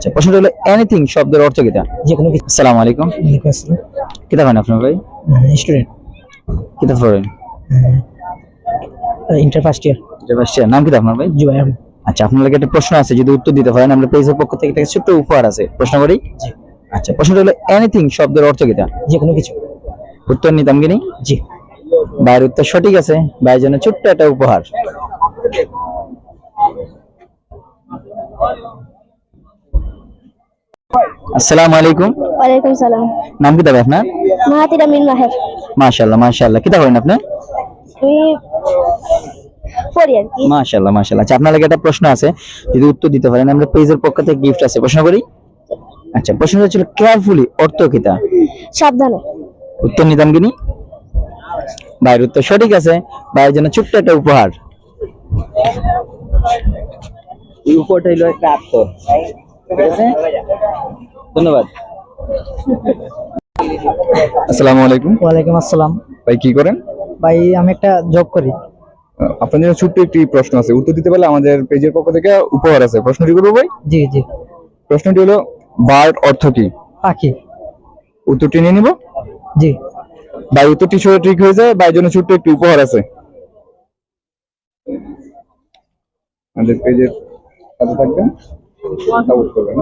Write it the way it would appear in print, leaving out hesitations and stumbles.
আচ্ছা, প্রশ্নটা হলো এনিথিং শব্দের অর্থ কিটা? যে কোনো কিছু। আসসালামু আলাইকুম। ওয়ালাইকুম আসসালাম। কিতা করেন আপনার ভাই? স্টুডেন্ট, কিতা পড়েন? Inter first year. এটা বাসিয়া নাম কিতা আপনার ভাই? জি ভাই, আমি। আচ্ছা, আপনার লাগে একটা প্রশ্ন আছে, যদি উত্তর দিতে পারেন আমরা পেজের পক্ষ থেকে একটা ছোট্ট উপহার আছে, প্রশ্ন করি। জি। আচ্ছা, প্রশ্নটা হলো এনিথিং শব্দের অর্থ কিটা? যে কোনো কিছু। উত্তর নিতাম কিনি? জি। ভাইয়ের উত্তর সঠিক আছে, ভাইয়ের জন্য ছোট্ট একটা উপহার। আসসালামু আলাইকুম। ওয়ালাইকুম সালাম। নাম কিতা ভাই আপনার? মাহাতির আমিন মাহের। মাশাআল্লাহ মাশাআল্লাহ। কিতা করেন আপনি? আমি পড়ি আর কি। মাশাআল্লাহ মাশাআল্লাহ। আচ্ছা, আপনার লাগে একটা প্রশ্ন আছে, যদি উত্তর দিতে পারেন আমরা পেজের পক্ষ থেকে গিফট আছে, প্রশ্ন করি। আচ্ছা, প্রশ্নটা ছিল কেয়ারফুলি অর্থ কিতা? সাবধানে। উত্তর নিতাম কিনি? ভাইয়ের উত্তর সঠিক আছে, ভাইয়ের জন্য ছোট্ট একটা উপহার। এই উপহারটা হলো একটা আত্মর, ঠিক আছে? ধন্যবাদ। আসসালামু আলাইকুম। ওয়ালাইকুম আসসালাম। ভাই কি করেন? ভাই আমি একটা জব করি। আপনার জন্য ছোট্ট একটি প্রশ্ন আছে, উত্তর দিতে পারলে আমাদের পেজের পক্ষ থেকে উপহার আছে। প্রশ্নটি করবো ভাই? জি জি। প্রশ্নটি হলো বার্ড অর্থ কি? পাখি। উত্তরটি নিয়ে নিব। জি। ভাই উত্তরটি ঠিক হয়ে যায়, ভাইয়ের জন্য ছোট্ট একটি উপহার আছে। আমাদের পেজের সাথে থাকবেন, সাপোর্ট করবেন।